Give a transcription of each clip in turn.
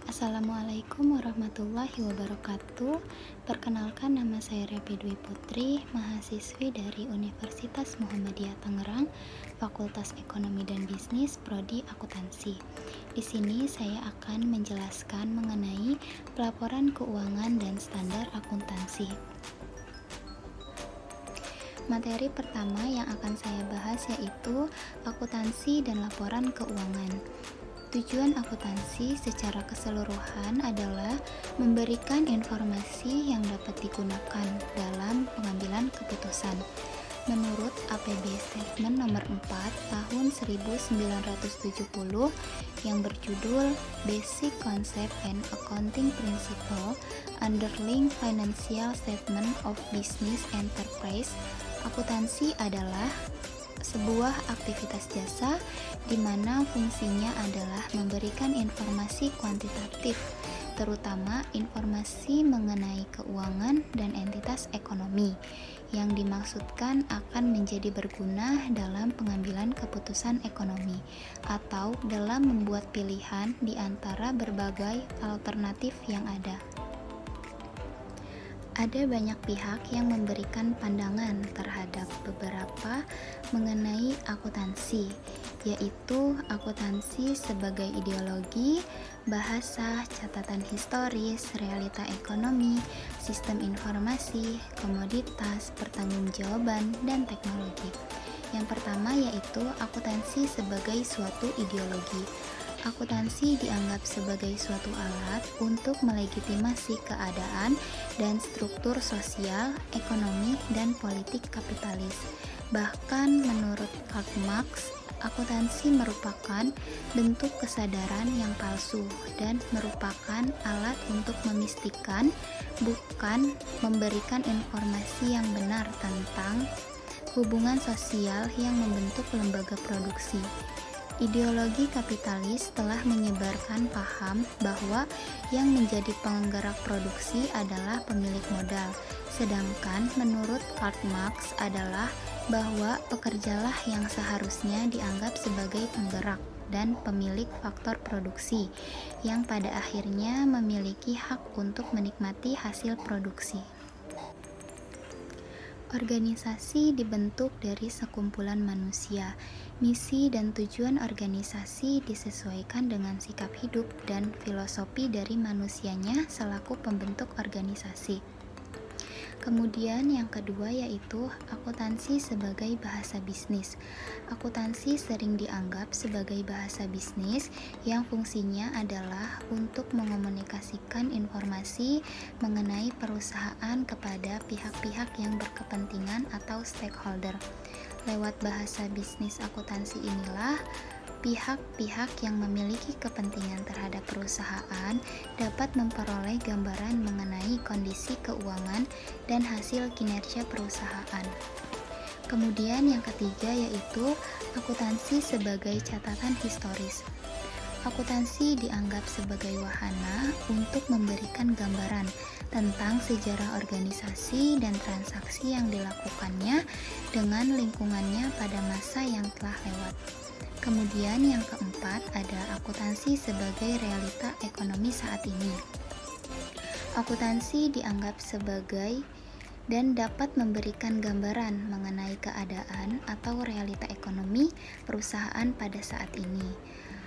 Assalamualaikum warahmatullahi wabarakatuh. Perkenalkan, nama saya Repi Dwi Putri, mahasiswi dari Universitas Muhammadiyah Tangerang, Fakultas Ekonomi dan Bisnis, Prodi Akuntansi. Di sini saya akan menjelaskan mengenai pelaporan keuangan dan standar akuntansi. Materi pertama yang akan saya bahas yaitu akuntansi dan laporan keuangan. Tujuan akuntansi secara keseluruhan adalah memberikan informasi yang dapat digunakan dalam pengambilan keputusan. Menurut APB Statement Nomor 4 Tahun 1970 yang berjudul Basic Concept and Accounting Principle Underlying Financial Statement of Business Enterprise, akuntansi adalah sebuah aktivitas jasa di mana fungsinya adalah memberikan informasi kuantitatif, terutama informasi mengenai keuangan dan entitas ekonomi yang dimaksudkan akan menjadi berguna dalam pengambilan keputusan ekonomi atau dalam membuat pilihan di antara berbagai alternatif yang ada. Ada banyak pihak yang memberikan pandangan terhadap beberapa mengenai akuntansi, yaitu akuntansi sebagai ideologi, bahasa, catatan historis, realita ekonomi, sistem informasi, komoditas, pertanggungjawaban, dan teknologi. Yang pertama yaitu akuntansi sebagai suatu ideologi. Akuntansi dianggap sebagai suatu alat untuk melegitimasi keadaan dan struktur sosial, ekonomi, dan politik kapitalis. Bahkan menurut Karl Marx, akuntansi merupakan bentuk kesadaran yang palsu dan merupakan alat untuk memistikan, bukan memberikan informasi yang benar tentang hubungan sosial yang membentuk lembaga produksi. Ideologi kapitalis telah menyebarkan paham bahwa yang menjadi penggerak produksi adalah pemilik modal, sedangkan menurut Karl Marx adalah bahwa pekerjalah yang seharusnya dianggap sebagai penggerak dan pemilik faktor produksi, yang pada akhirnya memiliki hak untuk menikmati hasil produksi. Organisasi dibentuk dari sekumpulan manusia. Misi dan tujuan organisasi disesuaikan dengan sikap hidup dan filosofi dari manusianya selaku pembentuk organisasi. Kemudian yang kedua yaitu akuntansi sebagai bahasa bisnis. Akuntansi sering dianggap sebagai bahasa bisnis yang fungsinya adalah untuk mengomunikasikan informasi mengenai perusahaan kepada pihak-pihak yang berkepentingan atau stakeholder. Lewat bahasa bisnis akuntansi inilah pihak-pihak yang memiliki kepentingan terhadap perusahaan dapat memperoleh gambaran mengenai kondisi keuangan dan hasil kinerja perusahaan. Kemudian yang ketiga yaitu akuntansi sebagai catatan historis. Akuntansi dianggap sebagai wahana untuk memberikan gambaran tentang sejarah organisasi dan transaksi yang dilakukannya dengan lingkungannya pada masa yang telah lewat. Kemudian yang keempat ada akuntansi sebagai realita ekonomi saat ini. Akuntansi dianggap sebagai dan dapat memberikan gambaran mengenai keadaan atau realita ekonomi perusahaan pada saat ini.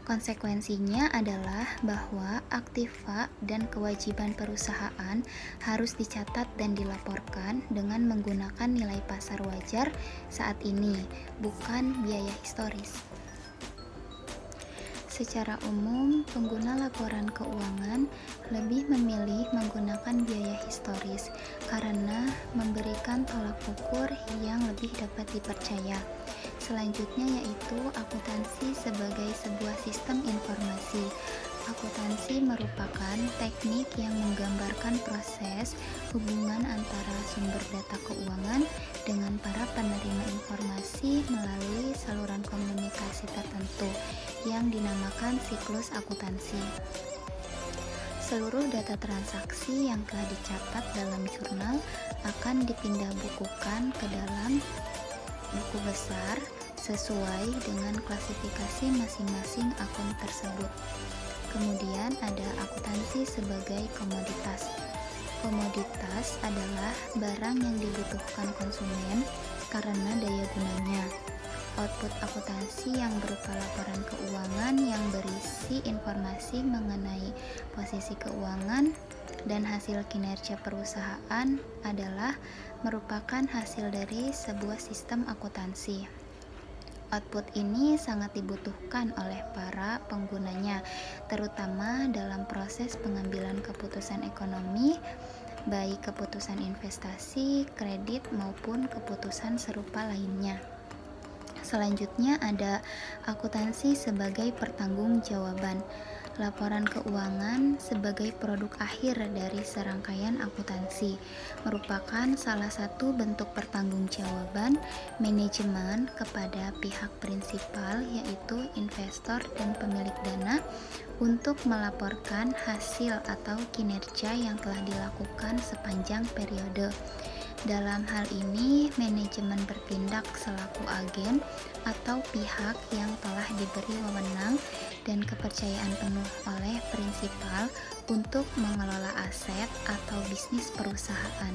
Konsekuensinya adalah bahwa aktiva dan kewajiban perusahaan harus dicatat dan dilaporkan dengan menggunakan nilai pasar wajar saat ini, bukan biaya historis. Secara umum, pengguna laporan keuangan lebih memilih menggunakan biaya historis karena memberikan tolak ukur yang lebih dapat dipercaya. Selanjutnya yaitu akuntansi sebagai sebuah sistem informasi. Akuntansi merupakan teknik yang menggambarkan proses hubungan antara sumber data keuangan dengan para penerima informasi melalui saluran komunikasi tertentu yang dinamakan siklus akuntansi. Seluruh data transaksi yang telah dicatat dalam jurnal akan dipindah bukukan ke dalam buku besar sesuai dengan klasifikasi masing-masing akun tersebut. Kemudian ada akuntansi sebagai komoditas. Komoditas adalah barang yang dibutuhkan konsumen karena daya gunanya. Output akuntansi yang berupa laporan keuangan yang berisi informasi mengenai posisi keuangan dan hasil kinerja perusahaan adalah merupakan hasil dari sebuah sistem akuntansi. Output ini sangat dibutuhkan oleh para penggunanya, terutama dalam proses pengambilan keputusan ekonomi, baik keputusan investasi, kredit, maupun keputusan serupa lainnya. Selanjutnya ada akuntansi sebagai pertanggungjawaban. Laporan keuangan sebagai produk akhir dari serangkaian akuntansi merupakan salah satu bentuk pertanggungjawaban manajemen kepada pihak prinsipal, yaitu investor dan pemilik dana, untuk melaporkan hasil atau kinerja yang telah dilakukan sepanjang periode. Dalam hal ini, manajemen bertindak selaku agen atau pihak yang telah diberi wewenang dan kepercayaan penuh oleh prinsipal untuk mengelola aset atau bisnis perusahaan.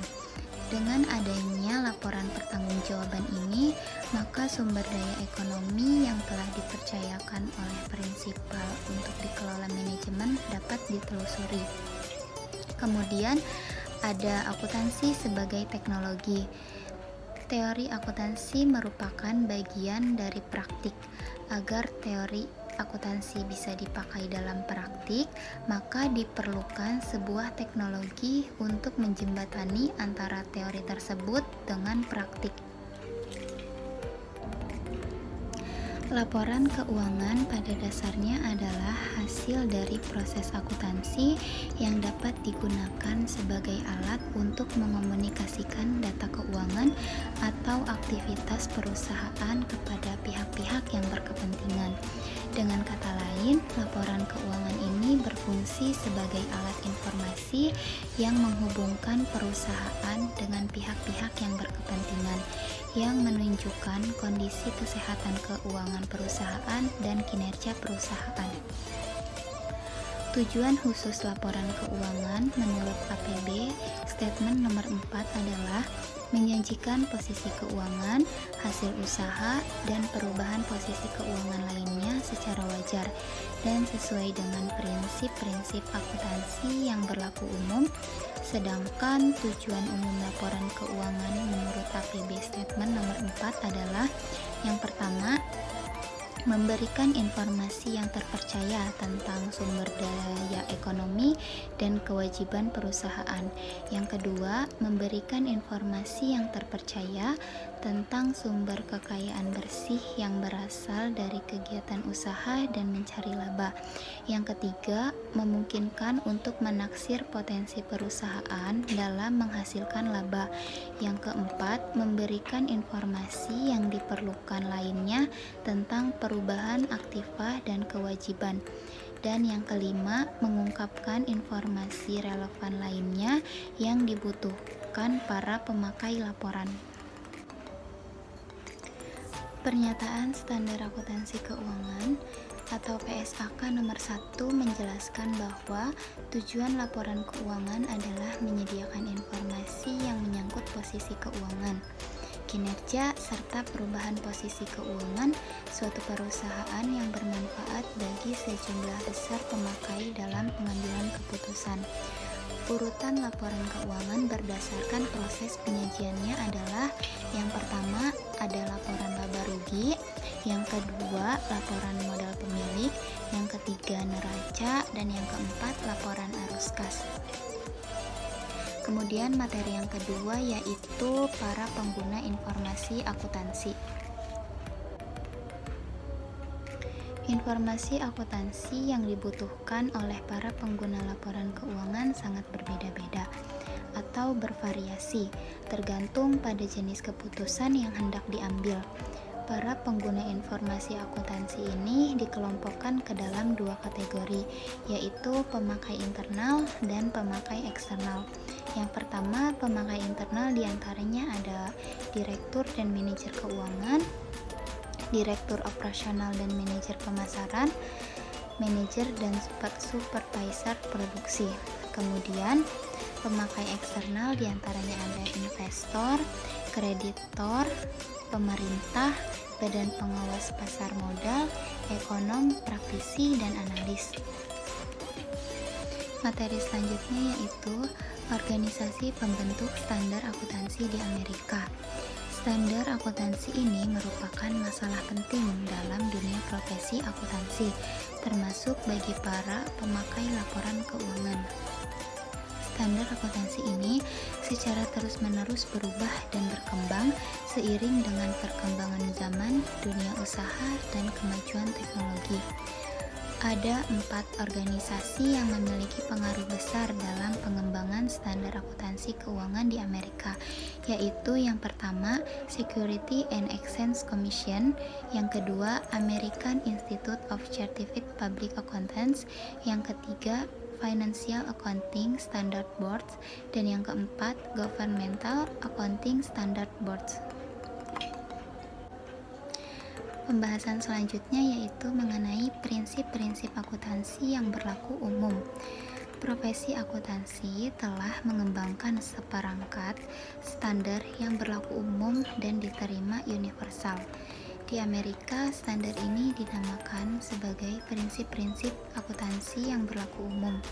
Dengan adanya laporan pertanggungjawaban ini, maka sumber daya ekonomi yang telah dipercayakan oleh prinsipal untuk dikelola manajemen dapat ditelusuri. Kemudian ada akuntansi sebagai teknologi. Teori akuntansi merupakan bagian dari praktik. Agar teori akuntansi bisa dipakai dalam praktik, maka diperlukan sebuah teknologi untuk menjembatani antara teori tersebut dengan praktik. Laporan keuangan pada dasarnya adalah hasil dari proses akuntansi yang dapat digunakan sebagai alat untuk mengomunikasikan data keuangan atau aktivitas perusahaan kepada pihak-pihak yang berkepentingan. Dengan kata lain, laporan keuangan ini berfungsi sebagai alat informasi yang menghubungkan perusahaan dengan pihak-pihak yang berkepentingan, yang menunjukkan kondisi kesehatan keuangan perusahaan dan kinerja perusahaan. Tujuan khusus laporan keuangan menurut APB Statement nomor 4 adalah menyajikan posisi keuangan, hasil usaha, dan perubahan posisi keuangan lainnya secara wajar dan sesuai dengan prinsip-prinsip akuntansi yang berlaku umum. Sedangkan tujuan umum laporan keuangan menurut APB Statement nomor 4 adalah yang pertama, memberikan informasi yang terpercaya tentang sumber daya ekonomi dan kewajiban perusahaan. Yang kedua, memberikan informasi yang terpercaya tentang sumber kekayaan bersih yang berasal dari kegiatan usaha dan mencari laba. Yang ketiga, memungkinkan untuk menaksir potensi perusahaan dalam menghasilkan laba. Yang keempat, memberikan informasi yang diperlukan lainnya tentang perubahan aktiva dan kewajiban. Dan yang kelima, mengungkapkan informasi relevan lainnya yang dibutuhkan para pemakai laporan. Pernyataan Standar Akuntansi Keuangan atau PSAK nomor 1 menjelaskan bahwa tujuan laporan keuangan adalah menyediakan informasi yang menyangkut posisi keuangan, kinerja, serta perubahan posisi keuangan suatu perusahaan yang bermanfaat bagi sejumlah besar pemakai dalam pengambilan keputusan. Urutan laporan keuangan berdasarkan proses penyajiannya adalah: yang pertama ada laporan laba rugi, yang kedua laporan modal pemilik, yang ketiga neraca, dan yang keempat laporan arus kas. Kemudian materi yang kedua yaitu para pengguna informasi akuntansi. Informasi akuntansi yang dibutuhkan oleh para pengguna laporan keuangan sangat berbeda-beda atau bervariasi, tergantung pada jenis keputusan yang hendak diambil. Para pengguna informasi akuntansi ini dikelompokkan ke dalam dua kategori, yaitu pemakai internal dan pemakai eksternal. Yang pertama, pemakai internal diantaranya ada direktur dan manajer keuangan, direktur operasional dan manajer pemasaran, manajer, dan supervisor produksi. Kemudian, pemakai eksternal diantaranya ada investor, kreditor, pemerintah, badan pengawas pasar modal, ekonom, praktisi, dan analis. Materi selanjutnya yaitu organisasi pembentuk standar akuntansi di Amerika. Standar akuntansi ini merupakan masalah penting dalam dunia profesi akuntansi, termasuk bagi para pemakai laporan keuangan. Standar akuntansi ini secara terus-menerus berubah dan berkembang seiring dengan perkembangan zaman, dunia usaha, dan kemajuan teknologi. Ada 4 organisasi yang memiliki pengaruh besar dalam pengembangan standar akuntansi keuangan di Amerika, yaitu yang pertama Security and Exchange Commission, yang kedua American Institute of Certified Public Accountants, yang ketiga Financial Accounting Standard Boards, dan yang keempat Governmental Accounting Standard Boards. Pembahasan selanjutnya yaitu mengenai prinsip-prinsip akuntansi yang berlaku umum. Profesi akuntansi telah mengembangkan seperangkat standar yang berlaku umum dan diterima universal. Di Amerika, standar ini dinamakan sebagai prinsip-prinsip akuntansi yang berlaku umum.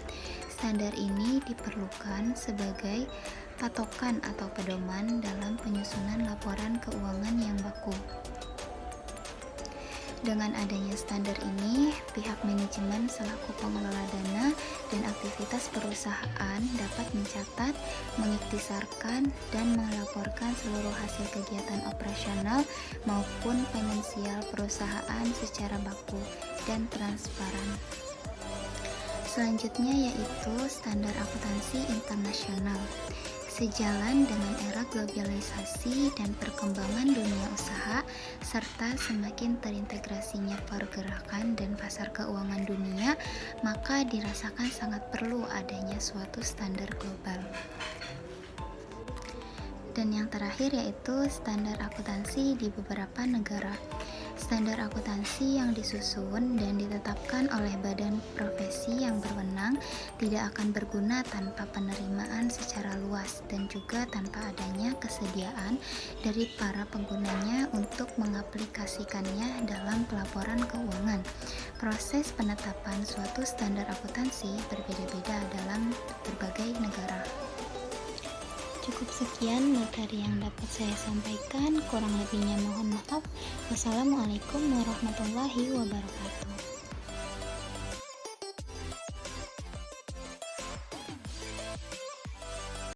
Standar ini diperlukan sebagai patokan atau pedoman dalam penyusunan laporan keuangan yang baku. Dengan adanya standar ini, pihak manajemen selaku pengelola dana dan aktivitas perusahaan dapat mencatat, mengiktisarkan, dan melaporkan seluruh hasil kegiatan operasional maupun finansial perusahaan secara baku dan transparan. Selanjutnya yaitu standar akuntansi internasional. Sejalan dengan era globalisasi dan perkembangan dunia usaha, serta semakin terintegrasinya pergerakan dan pasar keuangan dunia, maka dirasakan sangat perlu adanya suatu standar global. Dan yang terakhir yaitu standar akuntansi di beberapa negara. Standar akuntansi yang disusun dan ditetapkan oleh badan profesi yang berwenang tidak akan berguna tanpa penerimaan secara luas dan juga tanpa adanya kesediaan dari para penggunanya untuk mengaplikasikannya dalam pelaporan keuangan. Proses penetapan suatu standar akuntansi berbeda-beda dalam berbagai negara. Cukup sekian materi yang dapat saya sampaikan, kurang lebihnya mohon maaf. Wassalamualaikum warahmatullahi wabarakatuh.